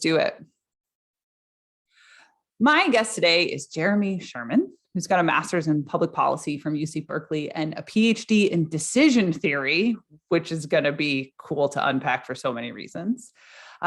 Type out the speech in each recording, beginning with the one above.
do it. My guest today is Jeremy Sherman, who's got a master's in public policy from UC Berkeley and a PhD in decision theory, which is going to be cool to unpack for so many reasons.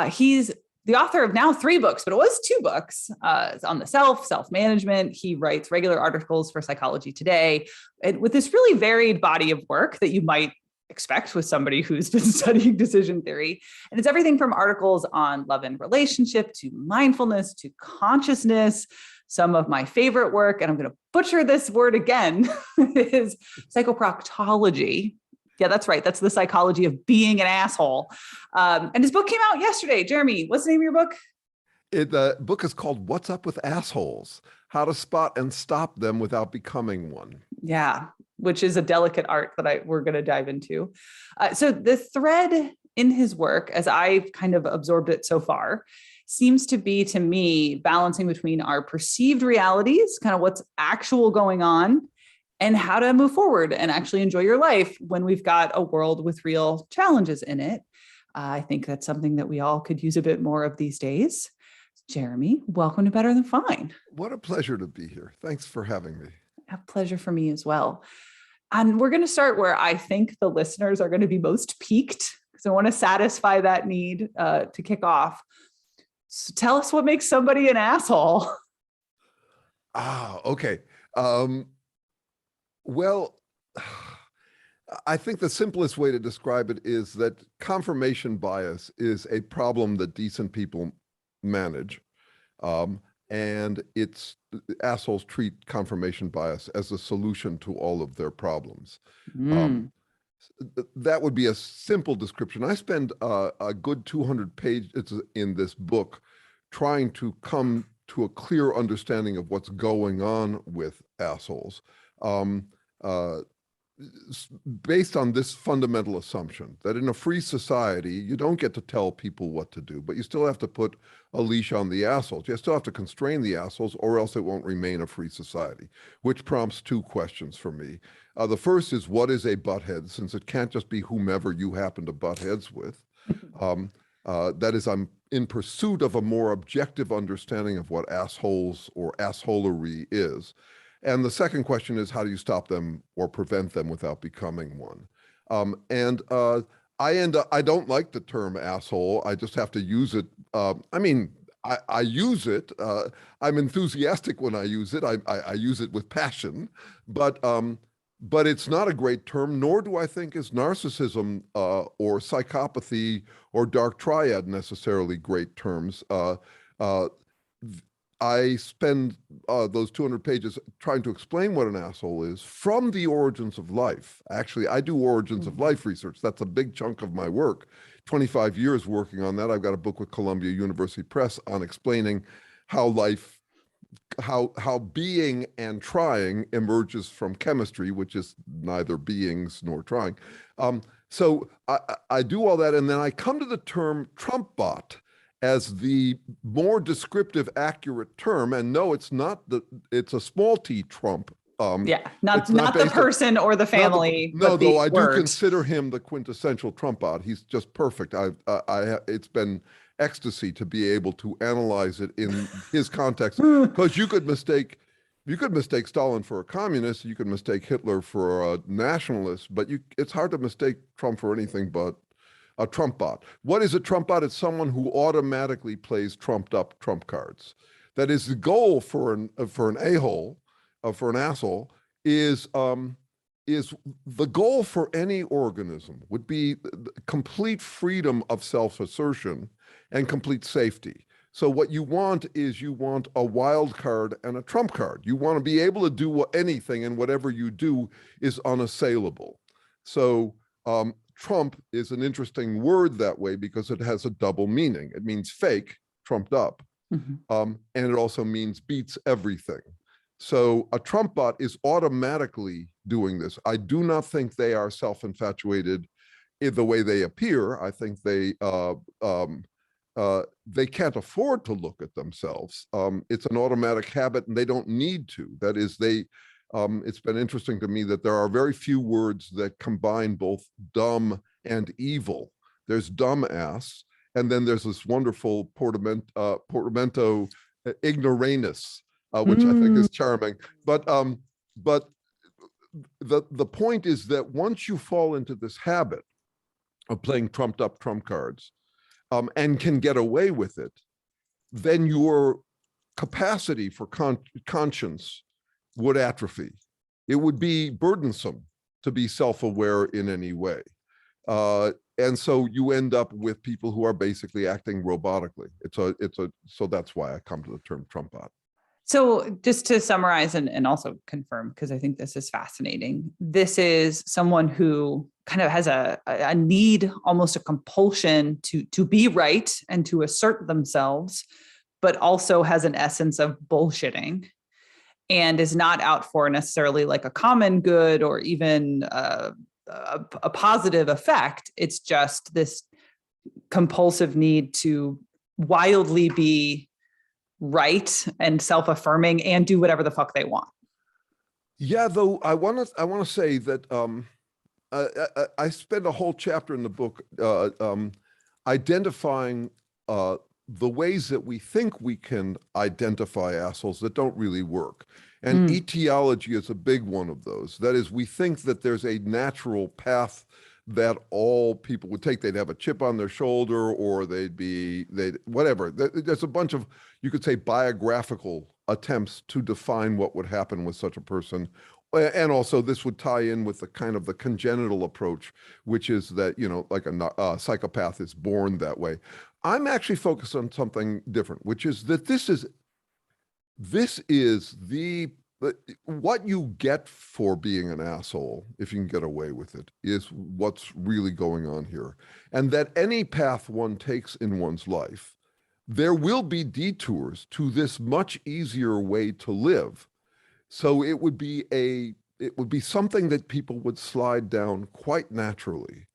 He's the author of now 3 books, but it was 2 books on the self-management. He writes regular articles for Psychology Today, and with this really varied body of work that you might expect with somebody who's been studying decision theory. And it's everything from articles on love and relationship to mindfulness to consciousness. Some of my favorite work, and I'm going to butcher this word again, is psychoproctology. Yeah, that's right. That's the psychology of being an asshole. And his book came out yesterday. Jeremy, what's the name of your book? The book is called What's Up with Assholes? How to Spot and Stop Them Without Becoming One. Yeah, which is a delicate art that we're going to dive into. So the thread in his work, as I've kind of absorbed it so far, seems to be, to me, balancing between our perceived realities, kind of what's actual going on, and how to move forward and actually enjoy your life when we've got a world with real challenges in it. I think that's something that we all could use a bit more of these days. Jeremy, welcome to Better Than Fine. What a pleasure to be here. Thanks for having me. A pleasure for me as well. And we're going to start where I think the listeners are going to be most piqued, because I want to satisfy that need to kick off. So tell us what makes somebody an asshole. Okay. Well, I think the simplest way to describe it is that confirmation bias is a problem that decent people manage. And assholes treat confirmation bias as a solution to all of their problems. That would be a simple description. I spend a good 200 pages in this book trying to come to a clear understanding of what's going on with assholes, based on this fundamental assumption that in a free society, you don't get to tell people what to do, but you still have to put a leash on the assholes. You still have to constrain the assholes, or else it won't remain a free society, which prompts 2 questions for me. The first is, what is a butthead, since it can't just be whomever you happen to butt heads with? That is, I'm in pursuit of a more objective understanding of what assholes or assholery is. And the second question is, how do you stop them or prevent them without becoming one? I don't like the term asshole. I just have to use it. I use it. I'm enthusiastic when I use it. I use it with passion, but it's not a great term, nor do I think is narcissism or psychopathy or dark triad necessarily great terms. I spend those 200 pages trying to explain what an asshole is from the origins of life. Actually, I do origins of life research. That's a big chunk of my work. 25 years working on that. I've got a book with Columbia University Press on explaining how life, how being and trying emerges from chemistry, which is neither beings nor trying. So I do all that, and then I come to the term Trump bot as the more descriptive, accurate term. And no, it's not it's a small t Trump. Not the person or the family. No, though I do consider him the quintessential Trump bot. He's just perfect. It's been ecstasy to be able to analyze it in his context, because you could mistake Stalin for a communist, you could mistake Hitler for a nationalist, but it's hard to mistake Trump for anything but a Trump bot. What is a Trump bot? It's someone who automatically plays trumped up trump cards. That is the goal for an a-hole, for an asshole, is the goal for any organism would be complete freedom of self-assertion and complete safety. So what you want is a wild card and a trump card. You want to be able to do anything, and whatever you do is unassailable. So Trump is an interesting word that way because it has a double meaning. It means fake, trumped up, and it also means beats everything. So a Trump bot is automatically doing this. I do not think they are self-infatuated in the way they appear. I think they can't afford to look at themselves. It's an automatic habit, and they don't need to. That is, it's been interesting to me that there are very few words that combine both dumb and evil. There's dumb ass, and then there's this wonderful portamento ignoramus, which I think is charming. But the point is that once you fall into this habit of playing trumped up trump cards, and can get away with it, then your capacity for conscience would atrophy. It would be burdensome to be self-aware in any way. And so you end up with people who are basically acting robotically. So that's why I come to the term trumpbot. So just to summarize and also confirm, because I think this is fascinating, this is someone who kind of has a need, almost a compulsion to be right and to assert themselves, but also has an essence of bullshitting and is not out for necessarily like a common good or even a positive effect. It's just this compulsive need to wildly be right and self-affirming and do whatever the fuck they want. Yeah, though I want to say that I spend a whole chapter in the book identifying the ways that we think we can identify assholes that don't really work. And etiology is a big one of those. That is, we think that there's a natural path that all people would take. They'd have a chip on their shoulder, or they'd whatever. There's a bunch of, you could say, biographical attempts to define what would happen with such a person. And also this would tie in with the kind of the congenital approach, which is that, you know, like a psychopath is born that way. I'm actually focused on something different, which is that this is what you get for being an asshole, if you can get away with it, is what's really going on here. And that any path one takes in one's life, there will be detours to this much easier way to live. So it would be something that people would slide down quite naturally,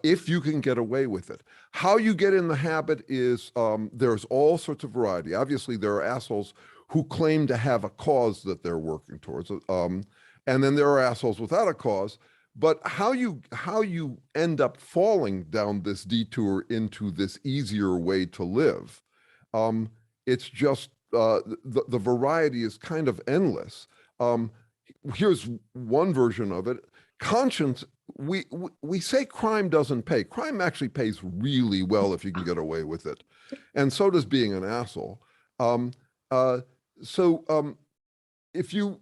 if you can get away with it. How you get in the habit is, there's all sorts of variety. Obviously, there are assholes who claim to have a cause that they're working towards, and then there are assholes without a cause. But how you end up falling down this detour into this easier way to live, it's just the variety is kind of endless. Here's one version of it. Conscience, we say crime doesn't pay. Crime actually pays really well if you can get away with it. And so does being an asshole. If you,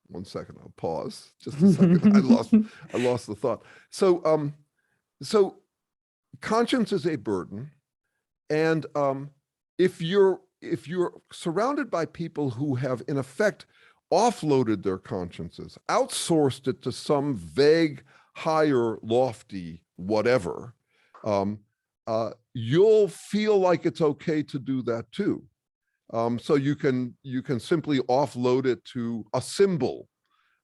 one second, I'll pause just a second. I lost the thought. So conscience is a burden. And if you're surrounded by people who have in effect offloaded their consciences, outsourced it to some vague, higher, lofty whatever, you'll feel like it's okay to do that too. So you can simply offload it to a symbol.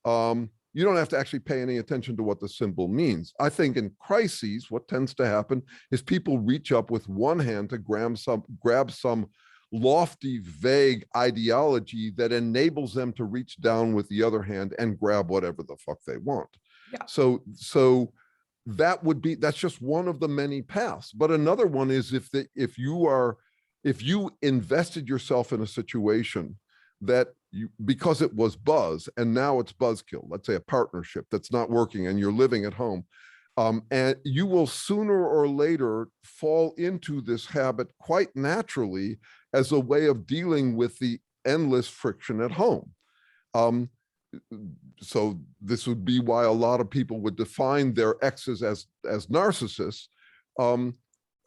You don't have to actually pay any attention to what the symbol means. I think in crises, what tends to happen is people reach up with one hand to grab some lofty, vague ideology that enables them to reach down with the other hand and grab whatever the fuck they want. Yeah. So that's just one of the many paths. But another one is if you invested yourself in a situation that because it was buzz and now it's buzzkill, let's say a partnership that's not working and you're living at home, and you will sooner or later fall into this habit quite naturally as a way of dealing with the endless friction at home. So this would be why a lot of people would define their exes as narcissists.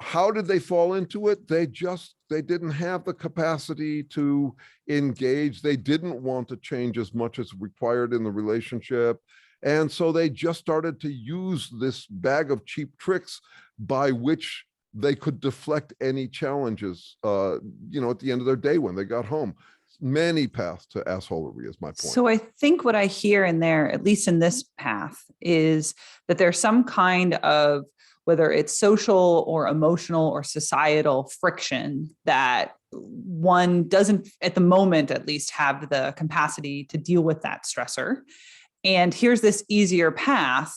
How did they fall into it? They didn't have the capacity to engage. They didn't want to change as much as required in the relationship. And so they just started to use this bag of cheap tricks by which they could deflect any challenges, at the end of their day when they got home. Many paths to assholery is my point. So I think what I hear in there, at least in this path, is that there's some kind of, whether it's social or emotional or societal friction, that one doesn't, at the moment at least, have the capacity to deal with that stressor. And here's this easier path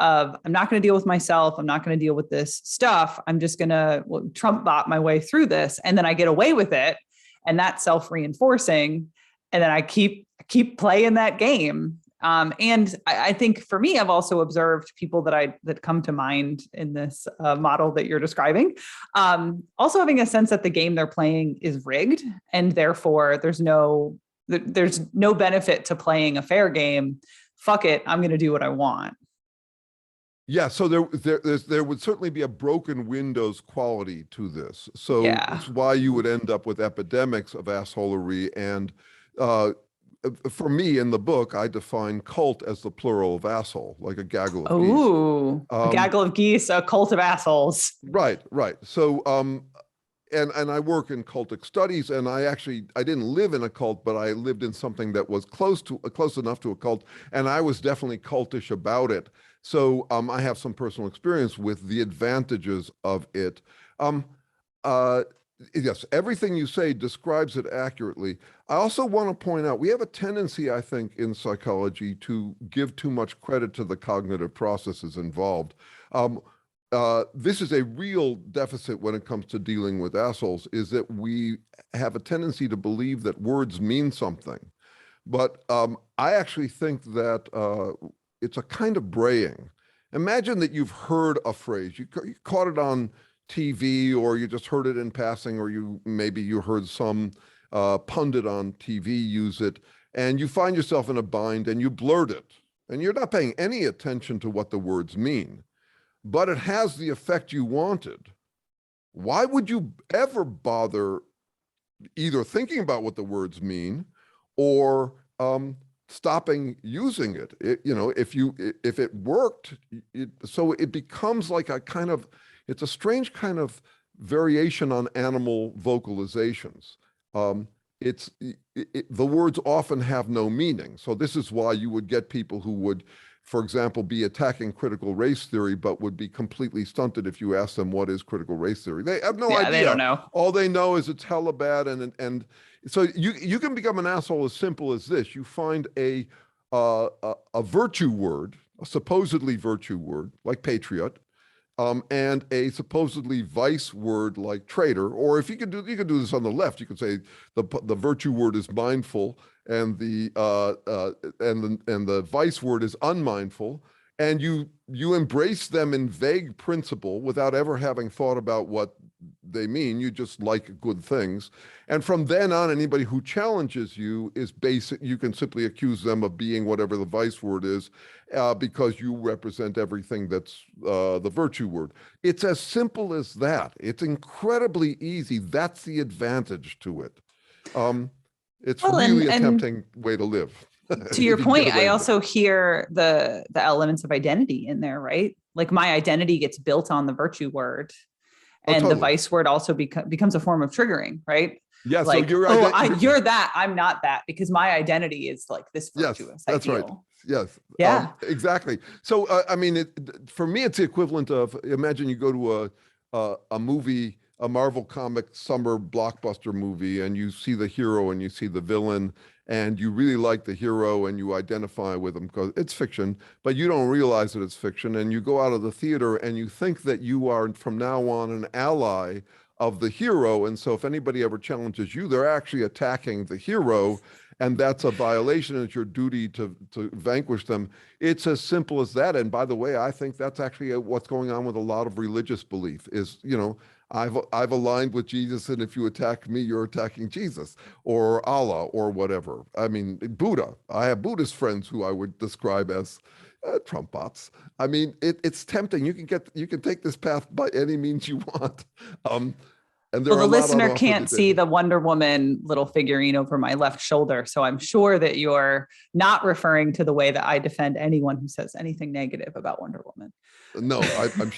of, I'm not going to deal with myself. I'm not going to deal with this stuff. I'm just going to Trump bot my way through this. And then I get away with it. And that's self-reinforcing. And then I keep playing that game. And I think for me, I've also observed people that come to mind in this model that you're describing, also having a sense that the game they're playing is rigged, and therefore there's no benefit to playing a fair game. Fuck it, I'm going to do what I want. Yeah, so there would certainly be a broken windows quality to this. So It's why you would end up with epidemics of assholery. And for me, in the book, I define cult as the plural of asshole, like a gaggle of geese. Ooh, a gaggle of geese, a cult of assholes. Right. So, and I work in cultic studies, and I didn't live in a cult, but I lived in something that was close enough to a cult, and I was definitely cultish about it. So I have some personal experience with the advantages of it. Yes, everything you say describes it accurately. I also want to point out, we have a tendency, I think, in psychology to give too much credit to the cognitive processes involved. This is a real deficit when it comes to dealing with assholes, is that we have a tendency to believe that words mean something. But I actually think that it's a kind of braying. Imagine that you've heard a phrase, you caught it on TV, or you just heard it in passing, or maybe you heard some pundit on TV use it, and you find yourself in a bind and you blurt it, and you're not paying any attention to what the words mean, but it has the effect you wanted. Why would you ever bother either thinking about what the words mean or stopping using it? If it worked, so it becomes like it's a strange kind of variation on animal vocalizations. The words often have no meaning. So this is why you would get people who would, for example, be attacking critical race theory, but would be completely stunted if you ask them what is critical race theory. They have no idea. They don't know. All they know is it's hella bad, and so you can become an asshole as simple as this. You find a virtue word, a supposedly virtue word like patriot, and a supposedly vice word like traitor. Or if you could do this on the left, you could say the virtue word is mindful, and the vice word is unmindful, and you embrace them in vague principle without ever having thought about what they mean. You just like good things, and from then on, anybody who challenges you is basic. You can simply accuse them of being whatever the vice word is, because you represent everything that's the virtue word. It's as simple as that. It's incredibly easy. That's the advantage to it. It's really a tempting way to live. To your point, I also hear the elements of identity in there, right? Like my identity gets built on the virtue word, and totally. The vice word also becomes a form of triggering, right? Yeah. Like, so you're that, I'm not that, because my identity is like this virtuous. Yes, that's right. Yes. Yeah. Exactly. So I mean, for me, it's the equivalent of, imagine you go to a movie, a Marvel comic summer blockbuster movie, and you see the hero and you see the villain, and you really like the hero and you identify with him because it's fiction, but you don't realize that it's fiction. And you go out of the theater and you think that you are from now on an ally of the hero. And so if anybody ever challenges you, they're actually attacking the hero, and that's a violation. It's your duty to vanquish them. It's as simple as that. And by the way, I think that's actually what's going on with a lot of religious belief is, I've aligned with Jesus, and if you attack me, you're attacking Jesus or Allah or whatever. I mean, Buddha. I have Buddhist friends who I would describe as Trump bots. I mean, it's tempting. You can take this path by any means you want. And the listener can't see the Wonder Woman little figurine over my left shoulder, so I'm sure that you're not referring to the way that I defend anyone who says anything negative about Wonder Woman. No, I'm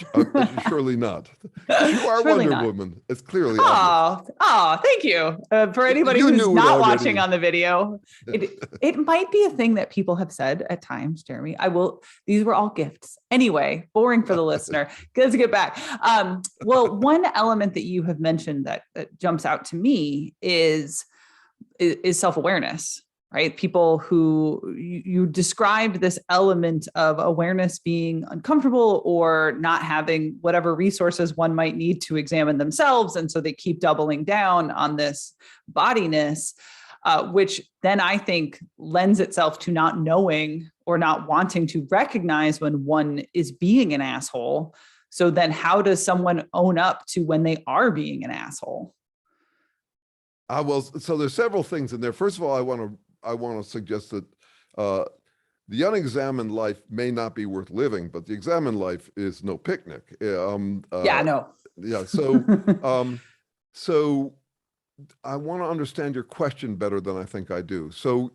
surely not. You are surely Wonder Woman. It's clearly obvious. Thank you. For anybody who's not watching on the video, it might be a thing that people have said at times, Jeremy. These were all gifts. Anyway, boring for the listener. Let's get back. Well, one element that you have mentioned that jumps out to me is self-awareness, right? People who you described this element of awareness being uncomfortable or not having whatever resources one might need to examine themselves. And so they keep doubling down on this bodiness, which then I think lends itself to not knowing or not wanting to recognize when one is being an asshole. So then how does someone own up to when they are being an asshole? Well, so there's several things in there. First of all, I want to suggest that the unexamined life may not be worth living, but the examined life is no picnic. Yeah, no. Yeah. So, so I want to understand your question better than I think I do. So,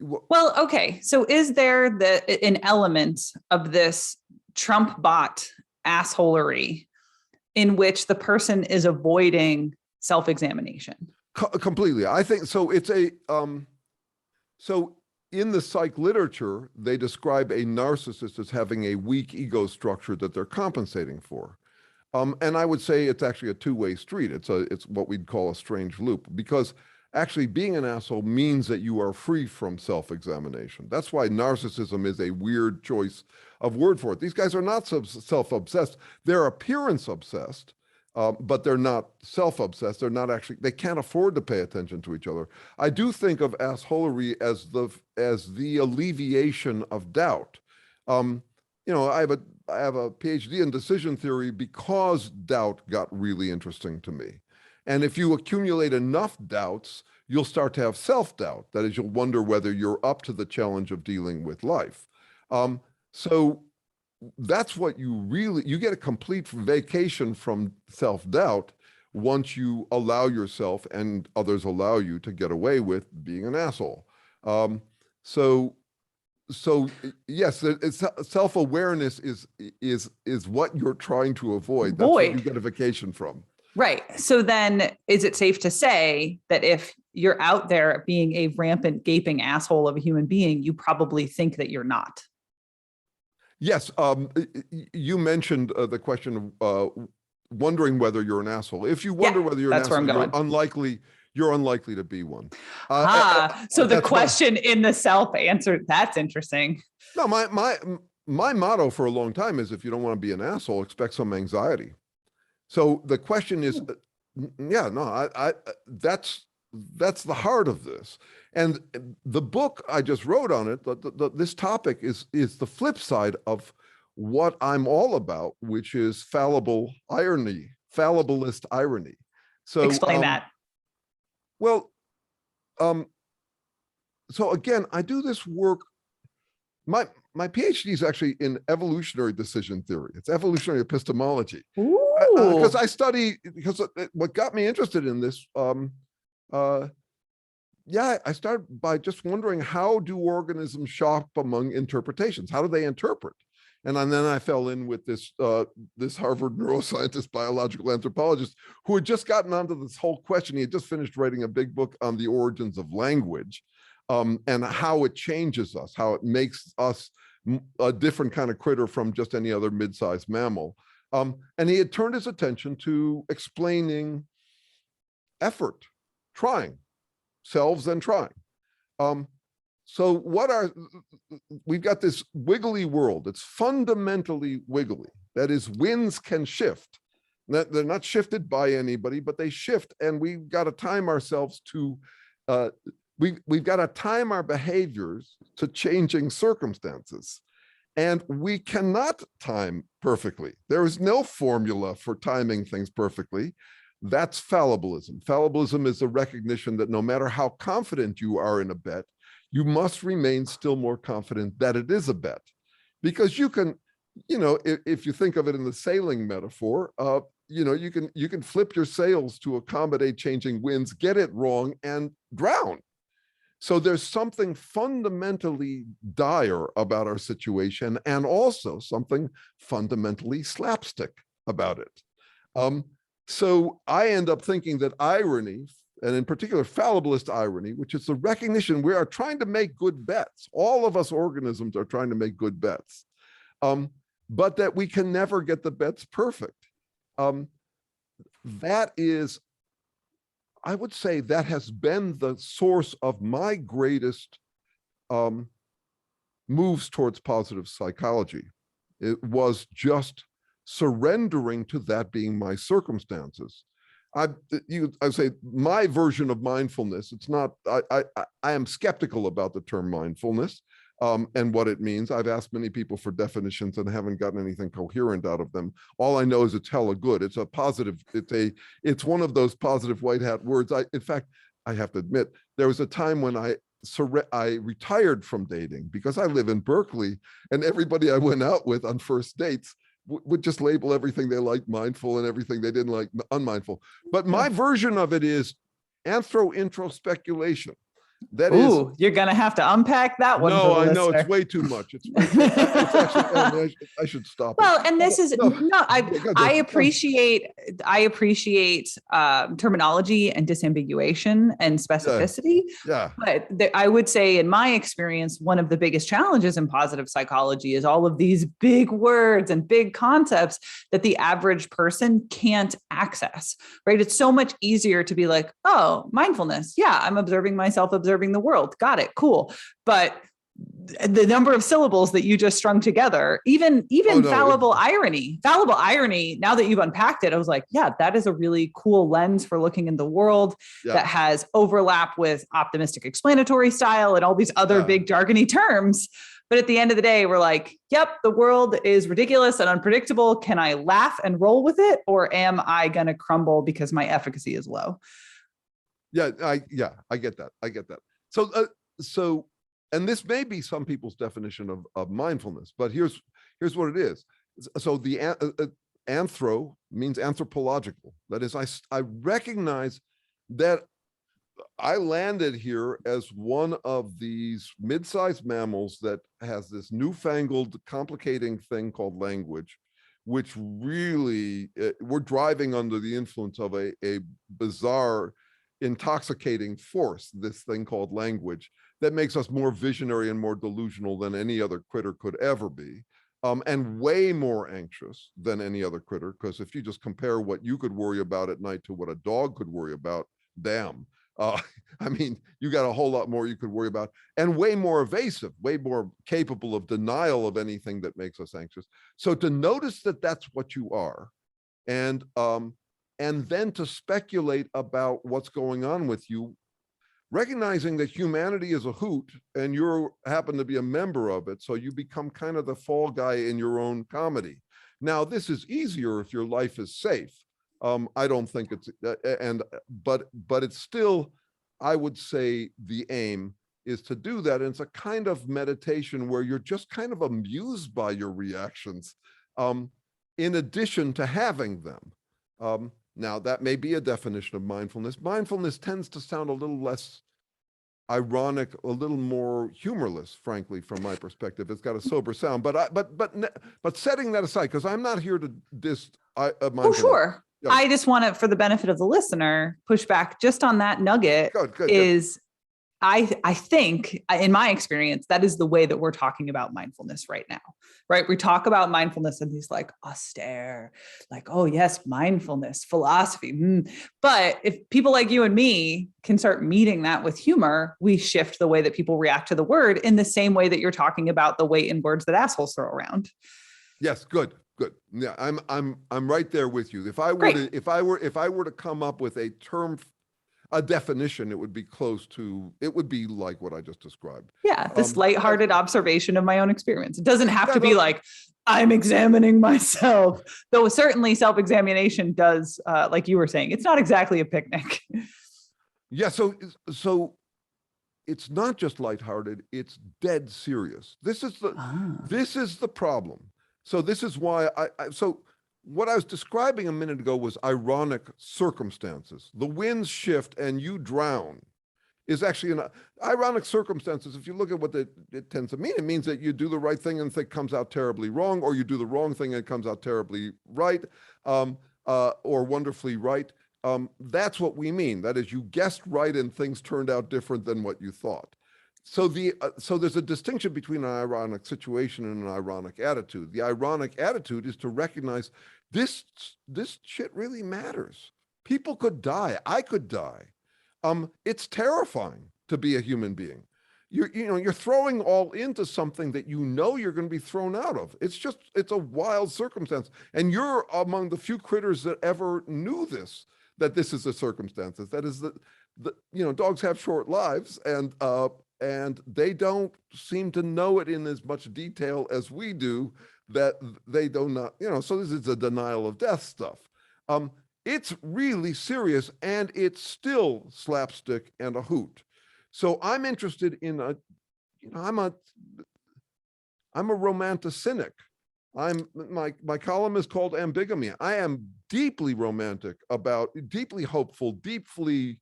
well, okay. So is there an element of this Trump bot assholery in which the person is avoiding self-examination? Completely. I think so. It's so in the psych literature, they describe a narcissist as having a weak ego structure that they're compensating for. And I would say it's actually a two-way street. It's what we'd call a strange loop, because actually being an asshole means that you are free from self-examination. That's why narcissism is a weird choice of word for it. These guys are not self-obsessed. They're appearance obsessed. But they're not self-obsessed. They're not actually, they can't afford to pay attention to each other. I do think of assholery as the alleviation of doubt. I have a PhD in decision theory because doubt got really interesting to me. And if you accumulate enough doubts, you'll start to have self-doubt. That is, you'll wonder whether you're up to the challenge of dealing with life. So that's what you get a complete vacation from self-doubt once you allow yourself and others allow you to get away with being an asshole. So yes, self-awareness is what you're trying to avoid. That's what you get a vacation from. Right. So then is it safe to say that if you're out there being a rampant, gaping asshole of a human being, you probably think that you're not? Yes, you mentioned the question of wondering whether you're an asshole. If you wonder whether you're an asshole, you're unlikely to be one. So the question in the self answered. That's interesting. No, my motto for a long time is, if you don't want to be an asshole, expect some anxiety. So the question is, that's the heart of this. And the book I just wrote on it, this topic is the flip side of what I'm all about, which is fallible irony, fallibilist irony. So explain that. Well, so again, I do this work. My PhD is actually in evolutionary decision theory. It's evolutionary epistemology. Because what got me interested in this, I started by just wondering, how do organisms shop among interpretations? How do they interpret? And then I fell in with this Harvard neuroscientist, biological anthropologist, who had just gotten onto this whole question. He had just finished writing a big book on the origins of language, and how it changes us, how it makes us a different kind of critter from just any other mid-sized mammal. And he had turned his attention to explaining effort, trying, selves and trying. So we've got this wiggly world. It's fundamentally wiggly. That is, winds can shift. They're not shifted by anybody, but they shift, and we've got to time ourselves to, we've got to time our behaviors to changing circumstances. And we cannot time perfectly. There is no formula for timing things perfectly. That's fallibilism. Fallibilism is the recognition that no matter how confident you are in a bet, you must remain still more confident that it is a bet. Because you can, if you think of it in the sailing metaphor, you can flip your sails to accommodate changing winds, get it wrong, and drown. So there's something fundamentally dire about our situation, and also something fundamentally slapstick about it. So I end up thinking that irony, and in particular fallibilist irony, which is the recognition we are trying to make good bets. All of us organisms are trying to make good bets, but that we can never get the bets perfect. That is I would say that has been the source of my greatest moves towards positive psychology. It was just surrendering to that being my circumstances. I say my version of mindfulness. It's not. I am skeptical about the term mindfulness and what it means. I've asked many people for definitions and haven't gotten anything coherent out of them. All I know is it's hella good. It's a positive. It's one of those positive white hat words. In fact, I have to admit, there was a time when I retired from dating because I live in Berkeley, and everybody I went out with on first dates would just label everything they liked mindful and everything they didn't like unmindful. But my version of it is introspeculation. That is, you're gonna have to unpack that one. No, I know it's way too much. It's actually, I should stop. Well, and this is I appreciate terminology and disambiguation and specificity. Yeah. But I would say, in my experience, one of the biggest challenges in positive psychology is all of these big words and big concepts that the average person can't access. Right? It's so much easier to be like, oh, mindfulness. Yeah, I'm observing myself, observing the world. Got it. Cool. But the number of syllables that you just strung together, even fallible irony, now that you've unpacked it, I was like, yeah, that is a really cool lens for looking in the world that has overlap with optimistic explanatory style and all these other big jargony terms. But at the end of the day, we're like, yep, the world is ridiculous and unpredictable. Can I laugh and roll with it? Or am I going to crumble because my efficacy is low? I get that. So, and this may be some people's definition of mindfulness, but here's what it is. So the anthro means anthropological. That is, I recognize that I landed here as one of these mid-sized mammals that has this newfangled, complicating thing called language, which really we're driving under the influence of a bizarre, intoxicating force, this thing called language, that makes us more visionary and more delusional than any other critter could ever be, and way more anxious than any other critter, because if you just compare what you could worry about at night to what a dog could worry about, damn. I mean, you got a whole lot more you could worry about, and way more evasive, way more capable of denial of anything that makes us anxious. So to notice that that's what you are, and then to speculate about what's going on with you, recognizing that humanity is a hoot and you happen to be a member of it, so you become kind of the fall guy in your own comedy. Now, this is easier if your life is safe. I don't think it's, but it's still, I would say the aim is to do that. And it's a kind of meditation where you're just kind of amused by your reactions, in addition to having them. Now, that may be a definition of mindfulness. Mindfulness tends to sound a little less ironic, a little more humorless, frankly, from my perspective. It's got a sober sound, but setting that aside, because I'm not here to diss mindfulness. Oh, sure. Yeah. I just want to, for the benefit of the listener, push back just on that nugget. Good. I think, in my experience, that is the way that we're talking about mindfulness right now, right? We talk about mindfulness in these like austere, like, oh yes, mindfulness, philosophy. But if people like you and me can start meeting that with humor, we shift the way that people react to the word in the same way that you're talking about the weight in words that assholes throw around. Yes, good. Yeah, I'm right there with you. If I were to come up with a term, a definition, it would be like what I just described. Yeah, this lighthearted observation of my own experience. It doesn't have to be like, I'm examining myself, though certainly self-examination does, like you were saying, it's not exactly a picnic. Yeah, so it's not just lighthearted, it's dead serious. This is the problem. So this is why so what I was describing a minute ago was ironic circumstances. The winds shift and you drown is actually an ironic circumstances. If you look at what it tends to mean, it means that you do the right thing and it comes out terribly wrong, or you do the wrong thing and it comes out terribly right, or wonderfully right. That's what we mean. That is, you guessed right and things turned out different than what you thought. So there's a distinction between an ironic situation and an ironic attitude. The ironic attitude is to recognize this shit really matters. People could die. I could die. it's terrifying to be a human being. You're throwing all into something that you know you're going to be thrown out of. It's a wild circumstance. And you're among the few critters that ever knew that this is a circumstance. That is dogs have short lives, and they don't seem to know it in as much detail as we do, that they do not, so this is a denial of death stuff. It's really serious, and it's still slapstick and a hoot. So I'm interested in I'm a romantic cynic. My column is called Ambigamy. I am deeply romantic deeply hopeful, deeply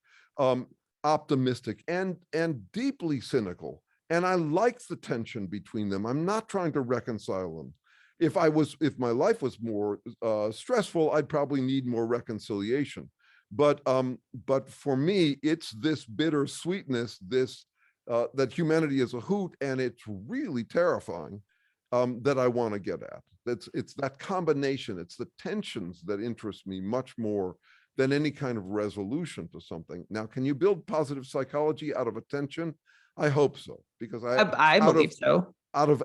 optimistic, and deeply cynical. And I like the tension between them. I'm not trying to reconcile them. If my life was more stressful, I'd probably need more reconciliation. But for me, it's this bitter sweetness, that humanity is a hoot, and it's really terrifying, that I want to get at. It's that combination. It's the tensions that interest me much more than any kind of resolution to something. Now, can you build positive psychology out of a tension? I hope so, because I believe so. Out of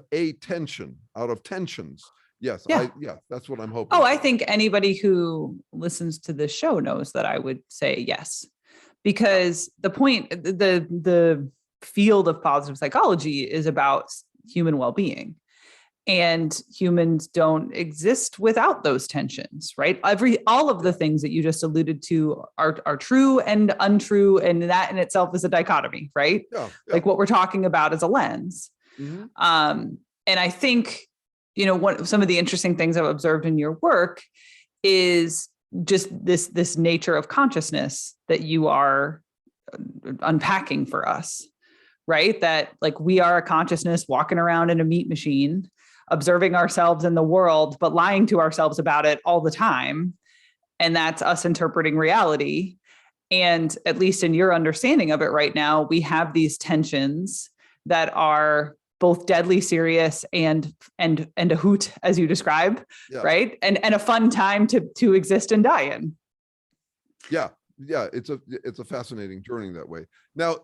tensions. Yes, Yeah. that's what I'm hoping. Oh, I think anybody who listens to this show knows that I would say yes, because the field of positive psychology is about human well-being, and humans don't exist without those tensions, right? All of the things that you just alluded to are true and untrue, and that in itself is a dichotomy, right? Yeah. Like what we're talking about is a lens. Mm-hmm. And I think, some of the interesting things I've observed in your work is just this nature of consciousness that you are unpacking for us, right? That like we are a consciousness walking around in a meat machine, observing ourselves in the world, but lying to ourselves about it all the time. And that's us interpreting reality. And at least in your understanding of it right now, we have these tensions that are both deadly serious and a hoot, as you describe, yeah. Right? And a fun time to exist and die in. Yeah. It's a fascinating journey that way. Now,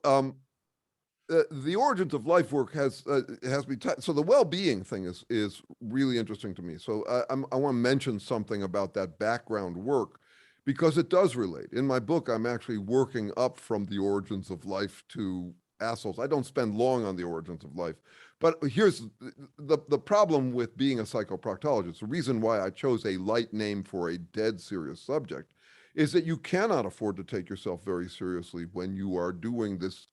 the origins of life work has been so the well-being thing is really interesting to me. So I want to mention something about that background work, because it does relate. In my book, I'm actually working up from the origins of life to assholes. I don't spend long on the origins of life, but here's the problem with being a psychoproctologist. The reason why I chose a light name for a dead serious subject is that you cannot afford to take yourself very seriously when you are doing this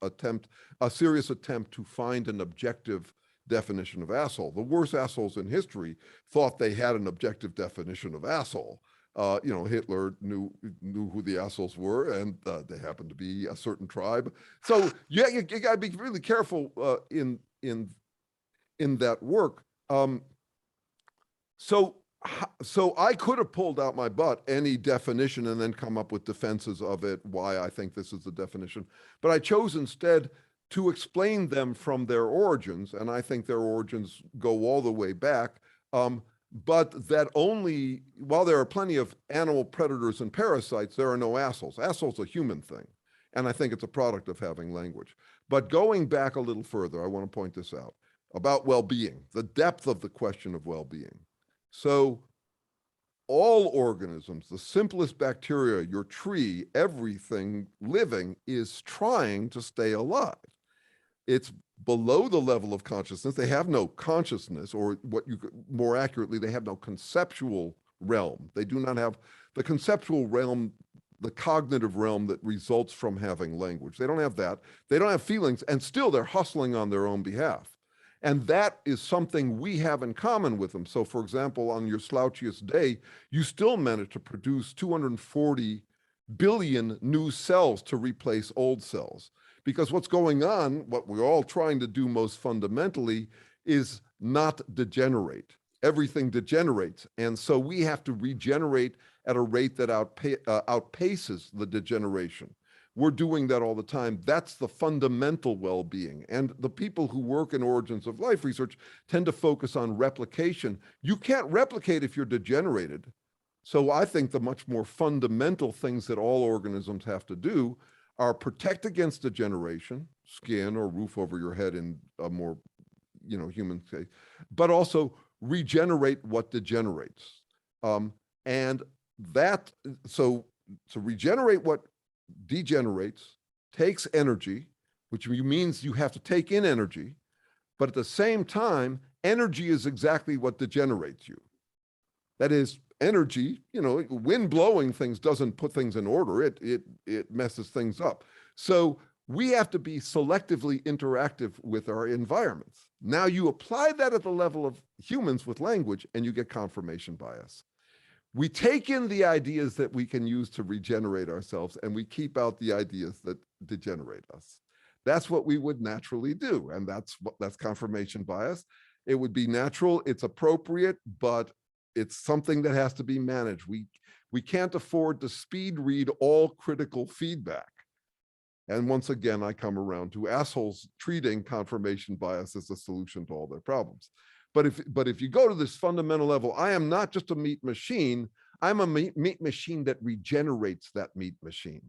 a serious attempt to find an objective definition of asshole. The worst assholes in history thought they had an objective definition of asshole. Hitler knew who the assholes were, and they happened to be a certain tribe. So you got to be really careful in that work. So I could have pulled out my butt any definition and then come up with defenses of it, why I think this is the definition. But I chose instead to explain them from their origins, and I think their origins go all the way back. But that only, while there are plenty of animal predators and parasites, there are no assholes. Asshole's a human thing. And I think it's a product of having language. But going back a little further, I want to point this out about well-being, the depth of the question of well-being. So all organisms, the simplest bacteria, your tree, everything living is trying to stay alive. It's below the level of consciousness. They have no consciousness, or more accurately, they have no conceptual realm. They do not have the conceptual realm, the cognitive realm that results from having language. They don't have that. They don't have feelings, and still they're hustling on their own behalf. And that is something we have in common with them. So for example, on your slouchiest day, you still manage to produce 240 billion new cells to replace old cells. Because what's going on, what we're all trying to do most fundamentally, is not degenerate. Everything degenerates. And so we have to regenerate at a rate that outpaces the degeneration. We're doing that all the time. That's the fundamental well-being. And the people who work in origins of life research tend to focus on replication. You can't replicate if you're degenerated. So I think the much more fundamental things that all organisms have to do are protect against degeneration, skin or roof over your head in a more, human case, but also regenerate what degenerates. And that, so regenerate what degenerates takes energy, which means you have to take in energy, but at the same time, energy is exactly what degenerates you. That is, energy, wind blowing things doesn't put things in order. It messes things up. So we have to be selectively interactive with our environments. Now you apply that at the level of humans with language and you get confirmation bias. We take in the ideas that we can use to regenerate ourselves and we keep out the ideas that degenerate us. That's what we would naturally do. And that's confirmation bias. It would be natural, it's appropriate, but it's something that has to be managed. We can't afford to speed read all critical feedback. And once again, I come around to assholes treating confirmation bias as a solution to all their problems. But if you go to this fundamental level, I am not just a meat machine, I'm a meat machine that regenerates that meat machine.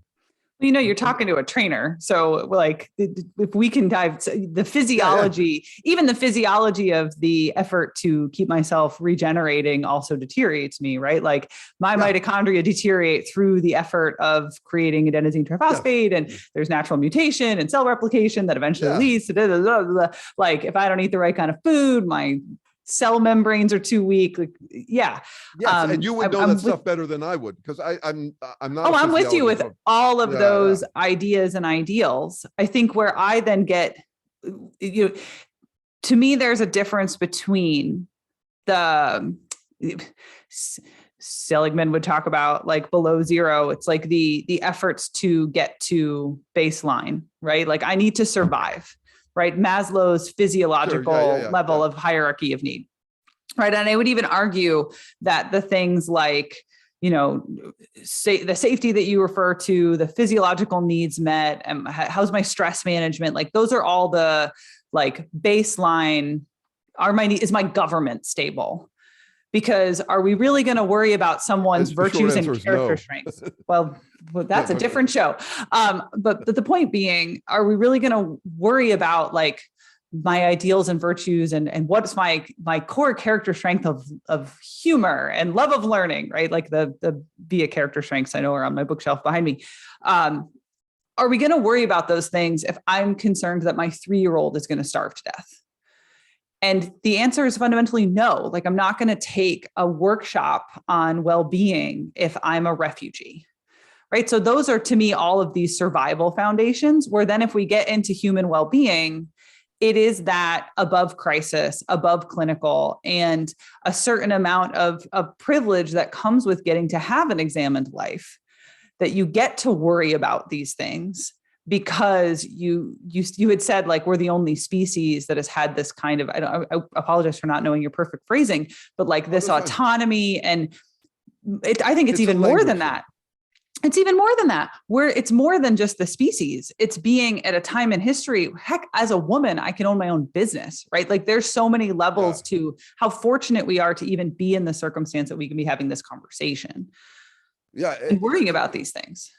You're talking to a trainer. So like, if we can dive the physiology, even the physiology of the effort to keep myself regenerating also deteriorates me, right? Like my mitochondria deteriorate through the effort of creating adenosine triphosphate, and there's natural mutation and cell replication that eventually leads to blah, blah, blah. Like if I don't eat the right kind of food, my cell membranes are too weak. Like, Yes, and you would know that stuff better than I would, because I'm not. Oh, I'm with you with all of those ideas and ideals. I think where I then get, to me, there's a difference between the Seligman would talk about like below zero. It's like the efforts to get to baseline, right? Like I need to survive. Right? Maslow's physiological level of hierarchy of need. Right. And I would even argue that the things like, the safety that you refer to, the physiological needs met, and how's my stress management? Like those are all the like baseline. Is my government stable? Because are we really going to worry about someone's virtues and character strengths? Well, that's a different show. But the point being, are we really going to worry about like my ideals and virtues and what's my core character strength of humor and love of learning, right? Like the VIA character strengths I know are on my bookshelf behind me. Are we going to worry about those things if I'm concerned that my 3-year-old is going to starve to death? And the answer is fundamentally no. Like I'm not going to take a workshop on well-being if I'm a refugee, right? So those are to me all of these survival foundations, where then if we get into human well-being, it is that above crisis, above clinical, and a certain amount of privilege that comes with getting to have an examined life, that you get to worry about these things. Because you had said like we're the only species that has had this kind of, I apologize for not knowing your perfect phrasing, but like this autonomy, and I think it's even more than that. It's even more than that, where it's more than just the species. It's being at a time in history. Heck, as a woman, I can own my own business, right? Like there's so many levels to how fortunate we are to even be in the circumstance that we can be having this conversation. And worrying about these things.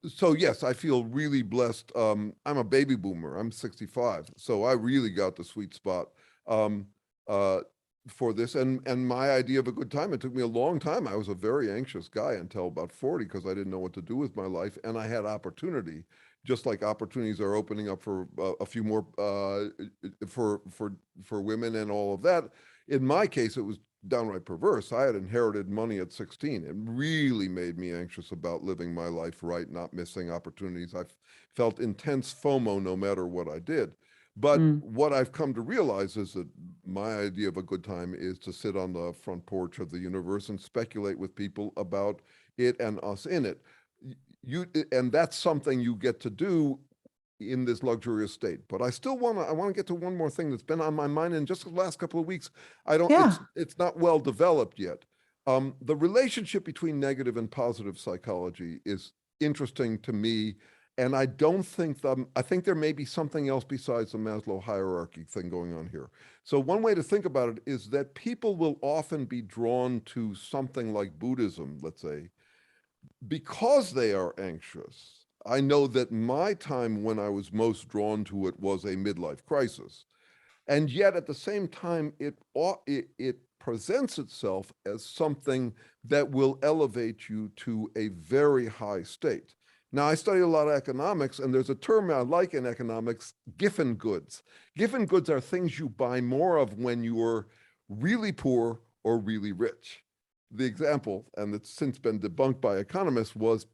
So yes, I feel really blessed. I'm a baby boomer. I'm 65. So I really got the sweet spot for this. And my idea of a good time, it took me a long time. I was a very anxious guy until about 40 because I didn't know what to do with my life. And I had opportunity, just like opportunities are opening up for a few more for women and all of that. In my case, it was downright perverse. I had inherited money at 16. It really made me anxious about living my life right, not missing opportunities. I felt intense FOMO no matter what I did. But what I've come to realize is that my idea of a good time is to sit on the front porch of the universe and speculate with people about it and us in it. And that's something you get to do in this luxurious state. But I still want to get to one more thing that's been on my mind in just the last couple of weeks. It's not well developed yet. The relationship between negative and positive psychology is interesting to me. And I don't think I think there may be something else besides the Maslow hierarchy thing going on here. So one way to think about it is that people will often be drawn to something like Buddhism, let's say, because they are anxious, I know that my time when I was most drawn to it was a midlife crisis. And yet at the same time, it presents itself as something that will elevate you to a very high state. Now, I study a lot of economics, and there's a term I like in economics, Giffen goods. Giffen goods are things you buy more of when you're really poor or really rich. The example, and it's since been debunked by economists, was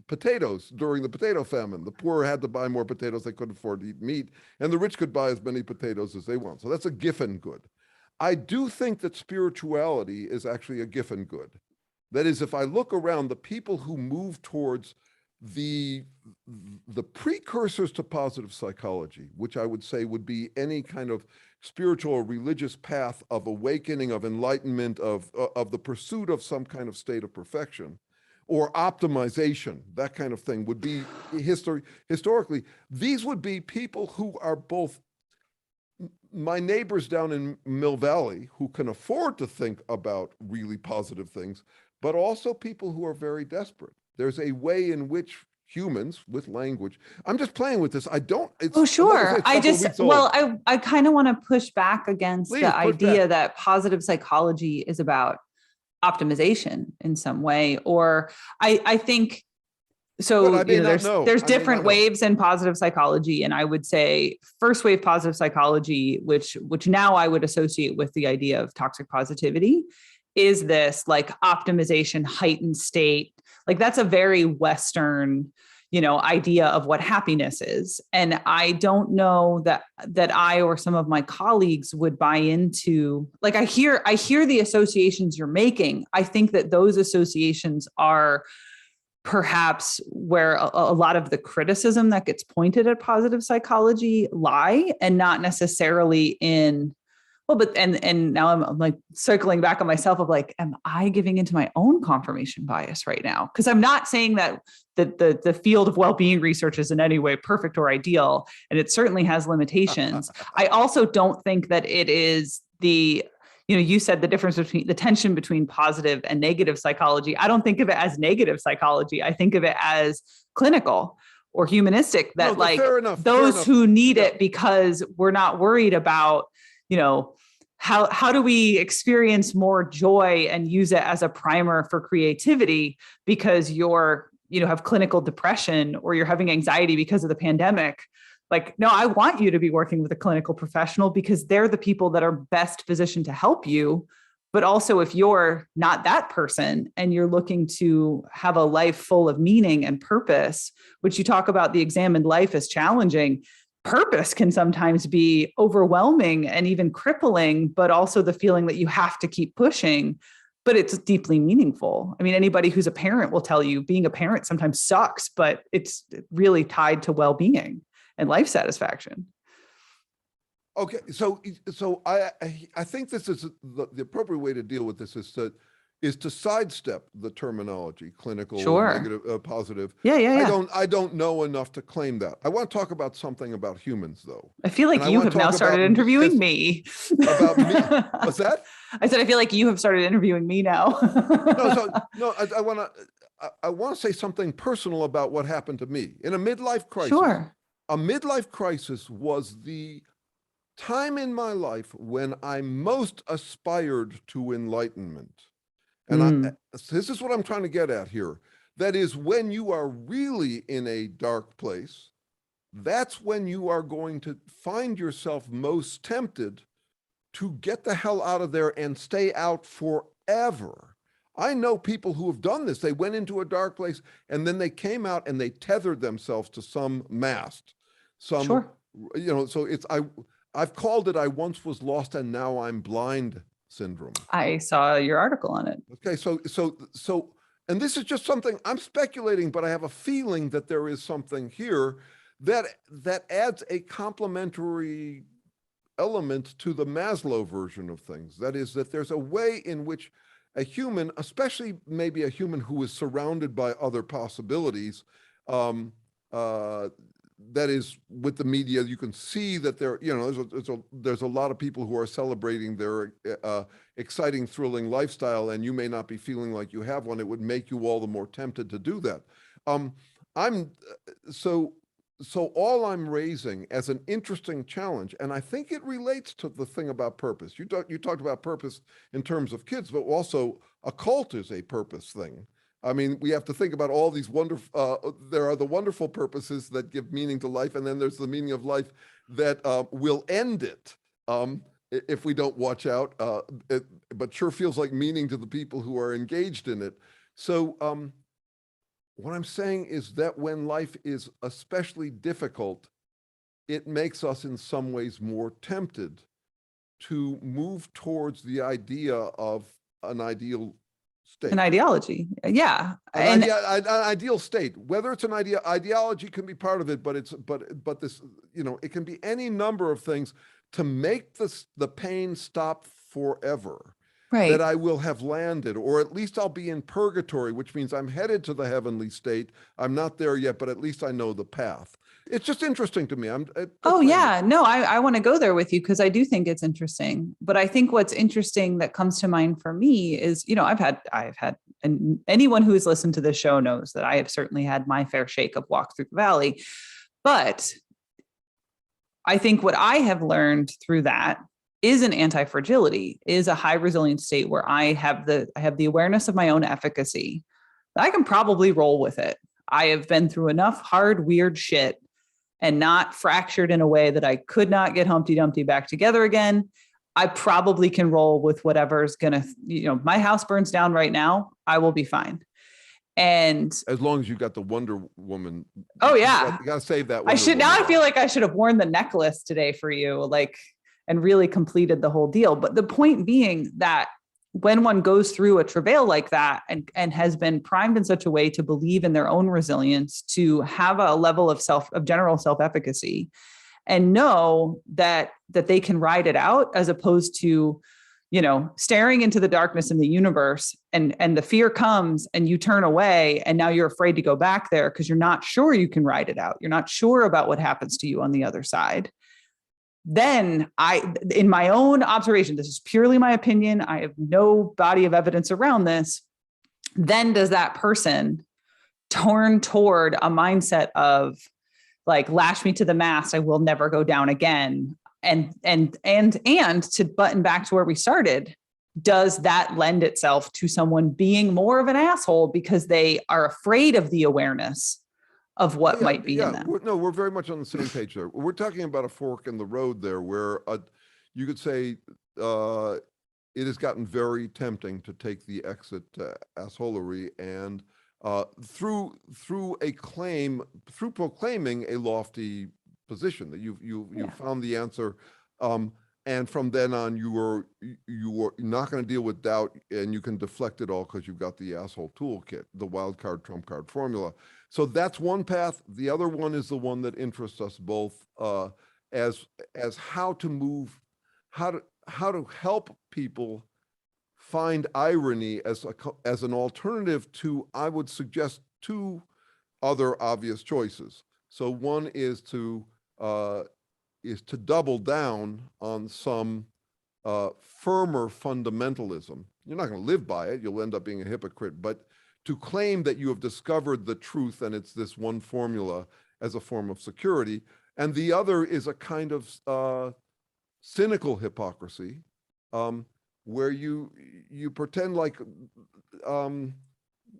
potatoes during the potato famine. The poor had to buy more potatoes, they couldn't afford to eat meat, and the rich could buy as many potatoes as they want. So that's a Giffen good. I do think that spirituality is actually a Giffen good. That is, if I look around, the people who move towards the precursors to positive psychology, which I would say would be any kind of spiritual or religious path of awakening, of enlightenment, of the pursuit of some kind of state of perfection, or optimization, that kind of thing, would be historically, these would be people who are both my neighbors down in Mill Valley who can afford to think about really positive things, but also people who are very desperate. There's a way in which humans with language, I'm just playing with this. I don't, it's, Oh, sure. like I say, I kind of want to push back against the idea that positive psychology is about optimization in some way, or I think, so there's different waves in positive psychology. And I would say first wave positive psychology, which now I would associate with the idea of toxic positivity, is this like optimization, heightened state. Like that's a very Western, idea of what happiness is. And I don't know that I or some of my colleagues would buy into, like, I hear the associations you're making. I think that those associations are perhaps where a lot of the criticism that gets pointed at positive psychology lie, and not necessarily in, well, but and now I'm like circling back on myself of like, am I giving into my own confirmation bias right now? Because I'm not saying that the field of well-being research is in any way perfect or ideal, and it certainly has limitations. I also don't think that it is you said the difference between the tension between positive and negative psychology. I don't think of it as negative psychology. I think of it as clinical or humanistic, that fair enough, who need it because we're not worried about, how do we experience more joy and use it as a primer for creativity because you're, have clinical depression or you're having anxiety because of the pandemic. Like, no, I want you to be working with a clinical professional because they're the people that are best positioned to help you. But also if you're not that person and you're looking to have a life full of meaning and purpose, which you talk about the examined life as challenging, purpose can sometimes be overwhelming and even crippling, but also the feeling that you have to keep pushing, but it's deeply meaningful. I mean, anybody who's a parent will tell you being a parent sometimes sucks, but it's really tied to well-being and life satisfaction. Okay, so I think this is the appropriate way to deal with this is to sidestep the terminology, clinical, negative, positive. Yeah. I don't know enough to claim that. I want to talk about something about humans, though. I feel like you have now started interviewing me. About me? What's that? I said I feel like you have started interviewing me now. I want to say something personal about what happened to me in a midlife crisis. Sure. A midlife crisis was the time in my life when I most aspired to enlightenment. And this is what I'm trying to get at here. That is, when you are really in a dark place, that's when you are going to find yourself most tempted to get the hell out of there and stay out forever. I know people who have done this. They went into a dark place and then they came out and they tethered themselves to some mast. So I've called it, I once was lost and now I'm blind syndrome. I saw your article on it. Okay, so, and this is just something I'm speculating, but I have a feeling that there is something here that adds a complementary element to the Maslow version of things. That is, that there's a way in which a human, especially maybe a human who is surrounded by other possibilities, that is with the media, you can see that there, you know, there's a lot of people who are celebrating their exciting, thrilling lifestyle, and you may not be feeling like you have one. It would make you all the more tempted to do that. So all I'm raising as an interesting challenge, and I think it relates to the thing about purpose. You talked about purpose in terms of kids, but also a cult is a purpose thing. I mean, we have to think about all these wonderful, there are the wonderful purposes that give meaning to life, and then there's the meaning of life that will end it if we don't watch out, but sure feels like meaning to the people who are engaged in it. So what I'm saying is that when life is especially difficult, it makes us in some ways more tempted to move towards the idea of an ideal state. An ideology. Yeah. An ideal state, whether it's an ideology can be part of it, but this, you know, it can be any number of things to make the pain stop forever. Right. That I will have landed, or at least I'll be in purgatory, which means I'm headed to the heavenly state. I'm not there yet, but at least I know the path. It's just interesting to me. Yeah, no, I want to go there with you because I do think it's interesting. But I think what's interesting that comes to mind for me is, you know, I've had, and anyone who has listened to this show knows that I have certainly had my fair shake of walk through the valley. But I think what I have learned through that is an anti-fragility, is a high resilience state where I have the awareness of my own efficacy. I can probably roll with it. I have been through enough hard, weird shit and not fractured in a way that I could not get Humpty Dumpty back together again. I probably can roll with whatever's gonna, you know, my house burns down right now, I will be fine. And as long as you got the Wonder Woman. Oh yeah. You gotta save that. I feel like I should have worn the necklace today for you. Like, and really completed the whole deal. But the point being that when one goes through a travail like that and has been primed in such a way to believe in their own resilience, to have a level of general self-efficacy and know that they can ride it out, as opposed to, you know, staring into the darkness in the universe and the fear comes and you turn away and now you're afraid to go back there because you're not sure you can ride it out. You're not sure about what happens to you on the other side. Then in my own observation, this is purely my opinion, I have no body of evidence around this, then does that person turn toward a mindset of like, lash me to the mast, I will never go down again. And to button back to where we started, does that lend itself to someone being more of an asshole because they are afraid of the awareness of what might be in them? We're very much on the same page there. We're talking about a fork in the road there, where you could say it has gotten very tempting to take the exit assholery, and through proclaiming a lofty position that you've found the answer, and from then on you are not going to deal with doubt, and you can deflect it all because you've got the asshole toolkit, the wild card trump card formula. So that's one path. The other one is the one that interests us both, as how to help people find irony as an alternative to, I would suggest, two other obvious choices. So one is to double down on some firmer fundamentalism. You're not going to live by it. You'll end up being a hypocrite, but to claim that you have discovered the truth and it's this one formula as a form of security. And the other is a kind of cynical hypocrisy, where you pretend like none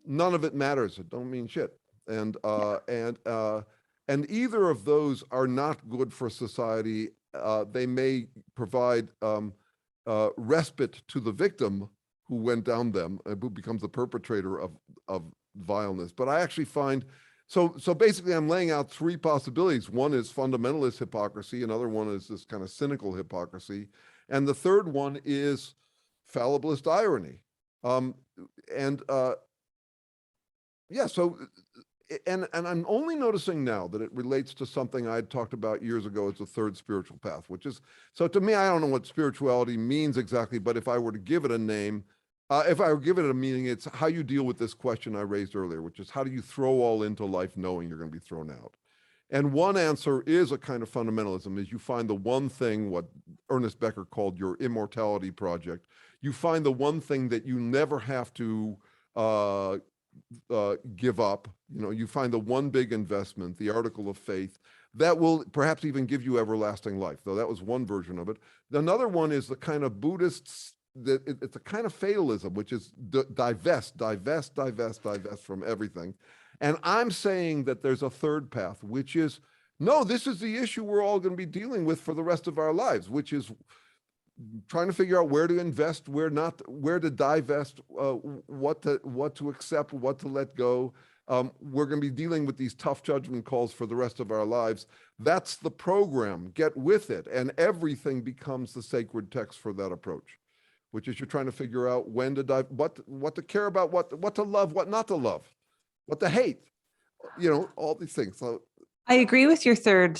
of it matters. It don't mean shit. And either of those are not good for society. They may provide respite to the victim who went down them, who becomes the perpetrator of vileness. But I actually find, so basically I'm laying out three possibilities. One is fundamentalist hypocrisy, another one is this kind of cynical hypocrisy, and the third one is fallibilist irony. And I'm only noticing now that it relates to something I had talked about years ago as the third spiritual path, which is, so to me, I don't know what spirituality means exactly, but if I were to give it a name, if I were to give it a meaning, it's how you deal with this question I raised earlier, which is how do you throw all into life knowing you're going to be thrown out? And one answer is a kind of fundamentalism, is you find the one thing, what Ernest Becker called your immortality project. You find the one thing that you never have to give up. You know, you find the one big investment, the article of faith, that will perhaps even give you everlasting life, though that was one version of it. Another one is the kind of Buddhists, that it's a kind of fatalism, which is divest from everything. And I'm saying that there's a third path, which is, no, this is the issue we're all going to be dealing with for the rest of our lives, which is trying to figure out where to invest, where not, where to divest, what to accept, what to let go. We're going to be dealing with these tough judgment calls for the rest of our lives. That's the program. Get with it. And everything becomes the sacred text for that approach, which is you're trying to figure out when to dive, what to care about, what to love, what not to love, what to hate, you know, all these things. So I agree with your third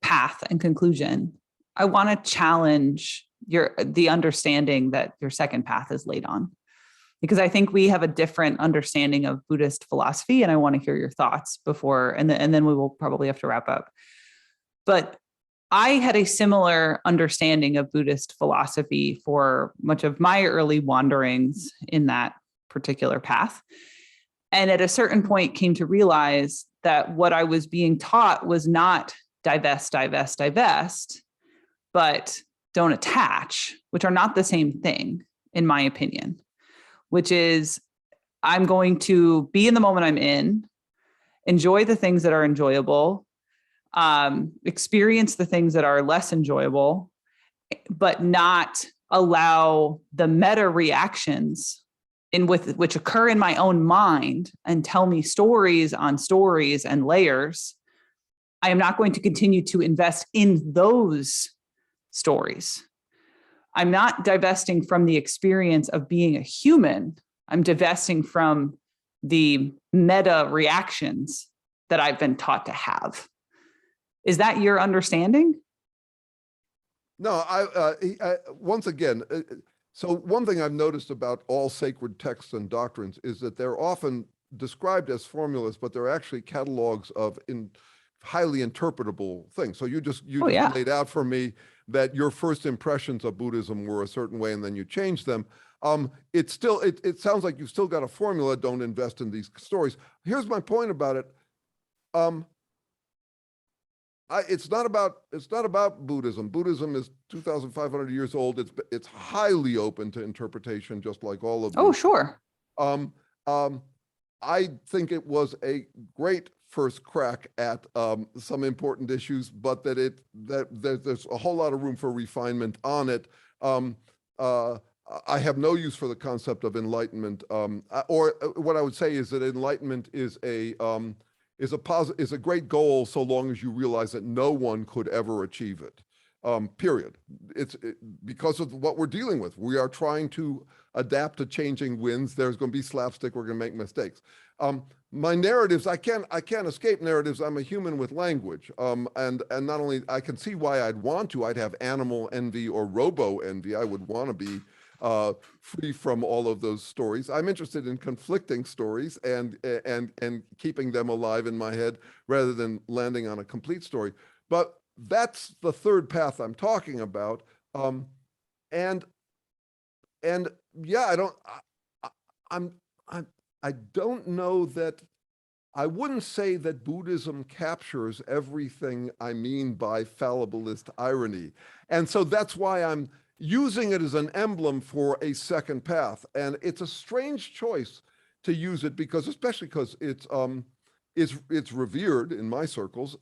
path and conclusion. I want to challenge the understanding that your second path is laid on, because I think we have a different understanding of Buddhist philosophy, and I want to hear your thoughts before, and then we will probably have to wrap up. But I had a similar understanding of Buddhist philosophy for much of my early wanderings in that particular path. And at a certain point came to realize that what I was being taught was not divest, but don't attach, which are not the same thing, in my opinion, which is I'm going to be in the moment I'm in, enjoy the things that are enjoyable, experience the things that are less enjoyable, but not allow the meta reactions which occur in my own mind and tell me stories on stories and layers. I am not going to continue to invest in those stories. I'm not divesting from the experience of being a human. I'm divesting from the meta reactions that I've been taught to have. Is that your understanding? no, I once again, so one thing I've noticed about all sacred texts and doctrines is that they're often described as formulas, but they're actually catalogs of highly interpretable things. So you just laid out for me that your first impressions of Buddhism were a certain way, and then you changed them. It sounds like you've still got a formula. Don't invest in these stories. Here's my point about it. It's not about Buddhism. Buddhism is 2,500 years old. It's highly open to interpretation, just like all of these. Oh, sure. I think it was a great first crack at some important issues, but that there's a whole lot of room for refinement on it. I have no use for the concept of enlightenment, or what I would say is that enlightenment is a great goal so long as you realize that no one could ever achieve it. Period. Because of what we're dealing with. We are trying to adapt to changing winds. There's going to be slapstick. We're going to make mistakes. My narratives, I can't escape narratives. I'm a human with language. And not only, I can see why I'd have animal envy or robo envy. I would want to be free from all of those stories. I'm interested in conflicting stories and keeping them alive in my head rather than landing on a complete story. But that's the third path I'm talking about. And yeah, I don't know that, I wouldn't say that Buddhism captures everything I mean by fallibilist irony. And so that's why I'm using it as an emblem for a second path. And it's a strange choice to use it especially because it's revered in my circles.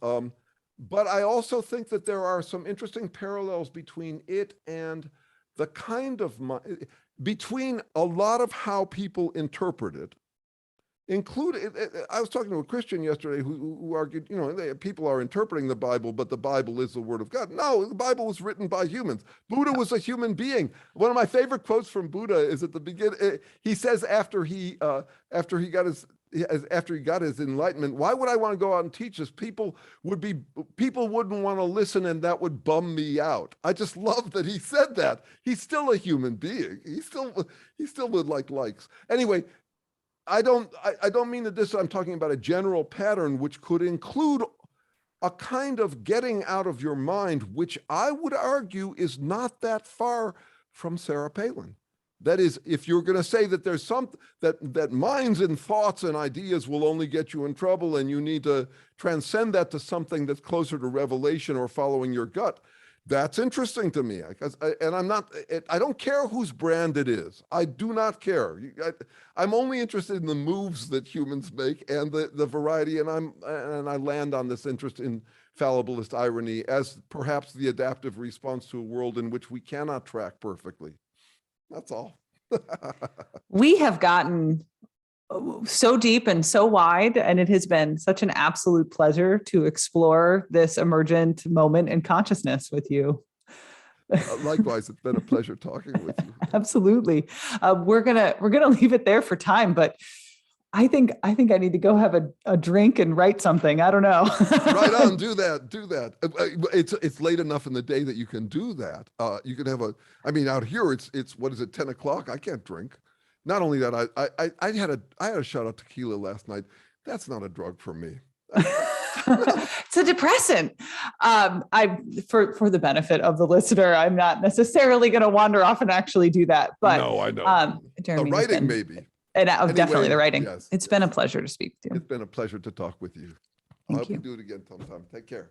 But I also think that there are some interesting parallels between it and the kind of, between a lot of how people interpret it, including, I was talking to a Christian yesterday who argued, people are interpreting the Bible, but the Bible is the word of God. No, the Bible was written by humans. Buddha was a human being. One of my favorite quotes from Buddha is at the beginning. He says after he got his enlightenment, why would I want to go out and teach this? People wouldn't want to listen, and that would bum me out. I just love that he said that. He's still a human being. He still would like likes. Anyway, I don't mean that I'm talking about a general pattern which could include a kind of getting out of your mind, which I would argue is not that far from Sarah Palin. That is, if you're going to say that there's that minds and thoughts and ideas will only get you in trouble and you need to transcend that to something that's closer to revelation or following your gut, that's interesting to me. I don't care whose brand it is. I do not care. I'm only interested in the moves that humans make and the variety, and I land on this interest in fallibilist irony as perhaps the adaptive response to a world in which we cannot track perfectly. That's all. We have gotten so deep and so wide, and it has been such an absolute pleasure to explore this emergent moment in consciousness with you. Likewise, it's been a pleasure talking with you. Absolutely. We're gonna leave it there for time, but I think I need to go have a drink and write something. I don't know. Right on, do that. It's late enough in the day that you can do that. You can have out here it's what is it, 10 o'clock? I can't drink. Not only that, I had a shot of tequila last night. That's not a drug for me. It's a depressant. For the benefit of the listener, I'm not necessarily going to wander off and actually do that. But no, I know. Jeremy, the writing maybe. And anyway, definitely the writing. Yes, it's been a pleasure to speak to you. It's been a pleasure to talk with you. I hope you do it again sometime. Take care.